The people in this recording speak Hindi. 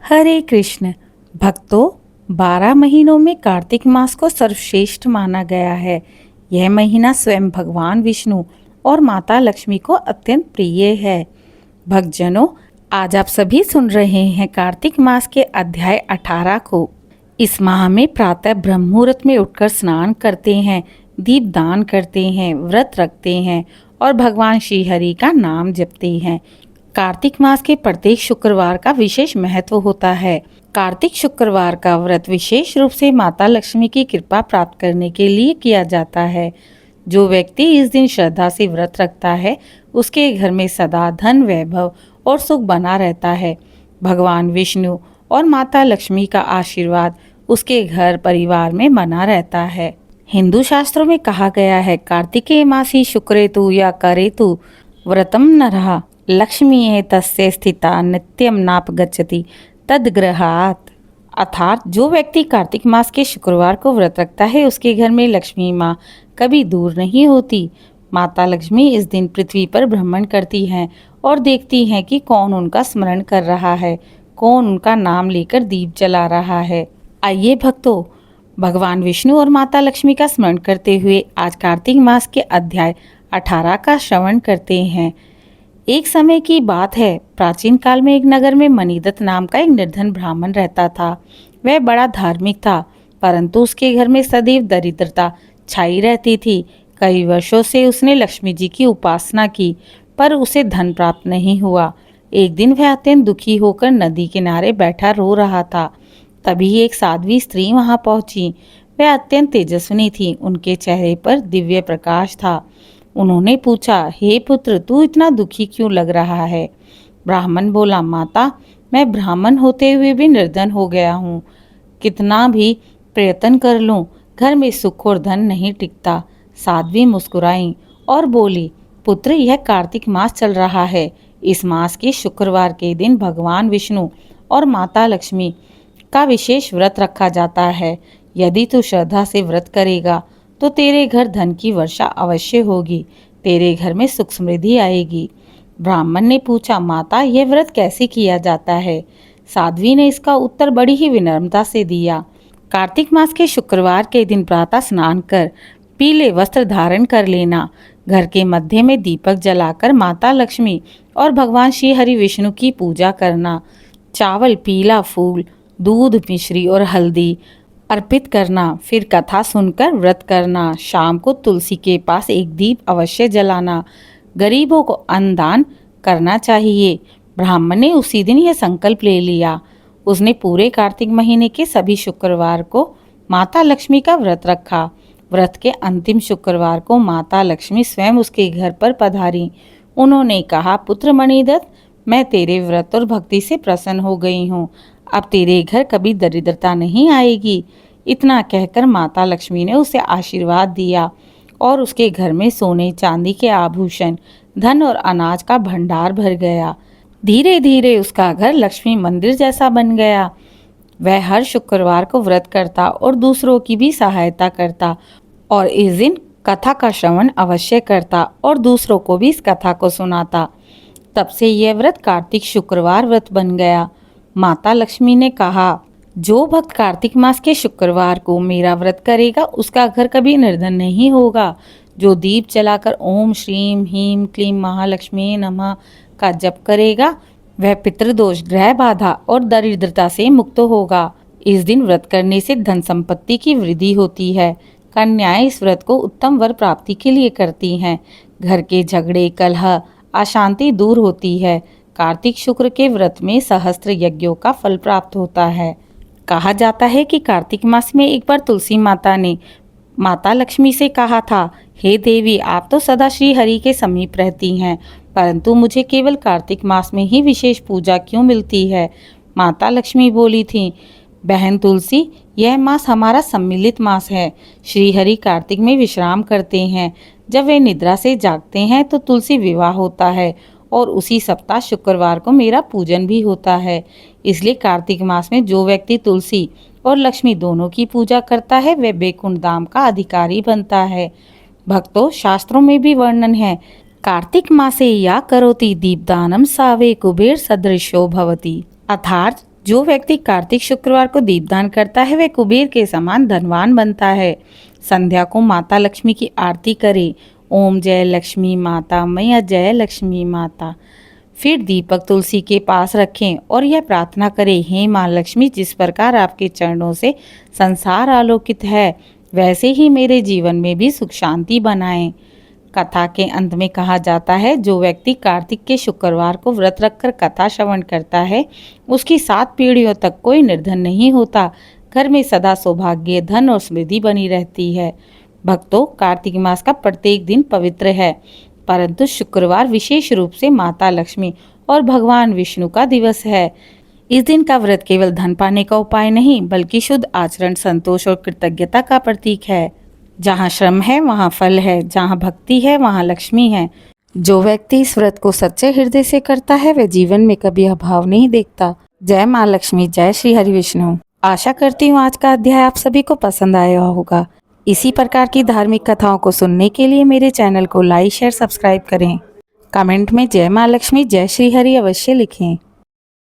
हरे कृष्ण भक्तों, 12 महीनों में कार्तिक मास को सर्वश्रेष्ठ माना गया है। यह महीना स्वयं भगवान विष्णु और माता लक्ष्मी को अत्यंत प्रिय है। भक्तजनों, आज आप सभी सुन रहे हैं कार्तिक मास के अध्याय 18 को। इस माह में प्रातः ब्रह्म मुहूर्त में उठकर स्नान करते हैं, दीप दान करते हैं, व्रत रखते हैं और भगवान श्री हरि का नाम जपते हैं। कार्तिक मास के प्रत्येक शुक्रवार का विशेष महत्व होता है। कार्तिक शुक्रवार का व्रत विशेष रूप से माता लक्ष्मी की कृपा प्राप्त करने के लिए किया जाता है। जो व्यक्ति इस दिन श्रद्धा से व्रत रखता है, उसके घर में सदा धन, वैभव और सुख बना रहता है। भगवान विष्णु और माता लक्ष्मी का आशीर्वाद उसके घर परिवार में बना रहता है। हिंदू शास्त्रों में कहा गया है, कार्तिकेय मासी शुक्रेतु या करेतु व्रतम नरः लक्ष्मी तस्य स्थिता नित्यम नाप गच्छति तदग्रहात्। अर्थात जो व्यक्ति कार्तिक मास के शुक्रवार को व्रत रखता है, उसके घर में लक्ष्मी माँ कभी दूर नहीं होती। माता लक्ष्मी इस दिन पृथ्वी पर भ्रमण करती हैं और देखती हैं कि कौन उनका स्मरण कर रहा है, कौन उनका नाम लेकर दीप जला रहा है। आइए भक्तों, भगवान विष्णु और माता लक्ष्मी का स्मरण करते हुए आज कार्तिक मास के अध्याय 18 का श्रवण करते हैं। एक समय की बात है, प्राचीन काल में एक नगर में मणिदत्त नाम का एक निर्धन ब्राह्मण रहता था। वह बड़ा धार्मिक था, परंतु उसके घर में सदैव दरिद्रता छाई रहती थी। कई वर्षों से उसने लक्ष्मी जी की उपासना की, पर उसे धन प्राप्त नहीं हुआ। एक दिन वह अत्यंत दुखी होकर नदी किनारे बैठा रो रहा था। तभी एक साध्वी स्त्री वहां पहुंची। वह अत्यंत तेजस्विनी थी, उनके चेहरे पर दिव्य प्रकाश था। उन्होंने पूछा, हे पुत्र, तू इतना दुखी क्यों लग रहा है? ब्राह्मण बोला, माता, मैं ब्राह्मण होते हुए भी निर्धन हो गया हूँ। कितना भी प्रयत्न कर लूँ, घर में सुख और धन नहीं टिकता। साध्वी मुस्कुराई और बोली, पुत्र, यह कार्तिक मास चल रहा है। इस मास के शुक्रवार के दिन भगवान विष्णु और माता लक्ष्मी का विशेष व्रत रखा जाता है। यदि तू श्रद्धा से व्रत करेगा तो तेरे घर धन की वर्षा अवश्य होगी, तेरे घर में सुख समृद्धि आएगी। ब्राह्मण ने पूछा, माता, यह व्रत कैसे किया जाता है? साध्वी ने इसका उत्तर बड़ी ही विनम्रता से दिया। कार्तिक मास के शुक्रवार के दिन प्रातः स्नान कर पीले वस्त्र धारण कर लेना, घर के मध्य में दीपक जलाकर माता लक्ष्मी और भगवान श्री हरि विष्णु की पूजा करना, चावल, पीला फूल, दूध, मिश्री और हल्दी अर्पित करना, फिर कथा सुनकर व्रत करना। शाम को तुलसी के पास एक दीप अवश्य जलाना, गरीबों को अन्न दान करना चाहिए। ब्राह्मण ने उसी दिन यह संकल्प ले लिया। उसने पूरे कार्तिक महीने के सभी शुक्रवार को माता लक्ष्मी का व्रत रखा। व्रत के अंतिम शुक्रवार को माता लक्ष्मी स्वयं उसके घर पर पधारी। उन्होंने कहा, पुत्र मणिदत्त, मैं तेरे व्रत और भक्ति से प्रसन्न हो गई हूँ। अब तेरे घर कभी दरिद्रता नहीं आएगी। इतना कहकर माता लक्ष्मी ने उसे आशीर्वाद दिया और उसके घर में सोने चांदी के आभूषण, धन और अनाज का भंडार भर गया। धीरे धीरे उसका घर लक्ष्मी मंदिर जैसा बन गया। वह हर शुक्रवार को व्रत करता और दूसरों की भी सहायता करता और इस दिन कथा का श्रवण अवश्य करता और दूसरों को भी इस कथा को सुनाता। तब से यह व्रत कार्तिक शुक्रवार व्रत बन गया। माता लक्ष्मी ने कहा, जो भक्त कार्तिक मास के शुक्रवार को मेरा व्रत करेगा, उसका घर कभी निर्धन नहीं होगा। जो दीप जलाकर ओम श्रीम ह्रीम क्लीम महालक्ष्मी नमः का जप करेगा, वह पितृदोष, ग्रह बाधा और दरिद्रता से मुक्त होगा। इस दिन व्रत करने से धन संपत्ति की वृद्धि होती है। कन्याएं इस व्रत को उत्तम वर प्राप्ति के लिए करती हैं। घर के झगड़े, कलह, अशांति दूर होती है। कार्तिक शुक्र के व्रत में सहस्त्र यज्ञों का फल प्राप्त होता है। कहा जाता है कि कार्तिक मास में एक बार तुलसी माता ने माता लक्ष्मी से कहा था, हे देवी, आप तो सदा श्री हरि के समीप रहती हैं, परंतु मुझे केवल कार्तिक मास में ही विशेष पूजा क्यों मिलती है? माता लक्ष्मी बोली थी, बहन तुलसी, यह मास हमारा सम्मिलित मास है। श्री हरि कार्तिक में विश्राम करते हैं। जब वे निद्रा से जागते हैं तो तुलसी विवाह होता है और उसी सप्ताह शुक्रवार को मेरा पूजन भी होता है। इसलिए कार्तिक मास में जो व्यक्ति तुलसी और लक्ष्मी दोनों की पूजा करता है, वह बैकुंठ धाम का अधिकारी बनता है। भक्तों, शास्त्रों में भी वर्णन है, कार्तिक मासे या करोति दीपदानम सावे कुबेर सदृशो भवति। अर्थात जो व्यक्ति कार्तिक शुक्रवार को दीपदान करता है वह कुबेर के समान धनवान बनता है। संध्या को माता लक्ष्मी की आरती करें। ओम जय लक्ष्मी माता, मैया जय लक्ष्मी माता। फिर दीपक तुलसी के पास रखें और यह प्रार्थना करें, हे माँ लक्ष्मी, जिस प्रकार आपके चरणों से संसार आलोकित है वैसे ही मेरे जीवन में भी सुख शांति बनाएं। कथा के अंत में कहा जाता है, जो व्यक्ति कार्तिक के शुक्रवार को व्रत रखकर कथा श्रवण करता है उसकी 7 पीढ़ियों तक कोई निर्धन नहीं होता। घर में सदा सौभाग्य, धन और समृद्धि बनी रहती है। भक्तों, कार्तिक मास का प्रत्येक दिन पवित्र है, परंतु शुक्रवार विशेष रूप से माता लक्ष्मी और भगवान विष्णु का दिवस है। इस दिन का व्रत केवल धन पाने का उपाय नहीं बल्कि शुद्ध आचरण, संतोष और कृतज्ञता का प्रतीक है। जहाँ श्रम है वहाँ फल है, जहाँ भक्ति है वहाँ लक्ष्मी है। जो व्यक्ति इस व्रत को सच्चे हृदय से करता है वह जीवन में कभी अभाव नहीं देखता। जय माँ लक्ष्मी, जय श्री हरि विष्णु। आशा करती हूँ आज का अध्याय आप सभी को पसंद आया होगा। इसी प्रकार की धार्मिक कथाओं को सुनने के लिए मेरे चैनल को लाइक, शेयर, सब्सक्राइब करें। कमेंट में जय माँ लक्ष्मी, जय श्री हरि अवश्य लिखें।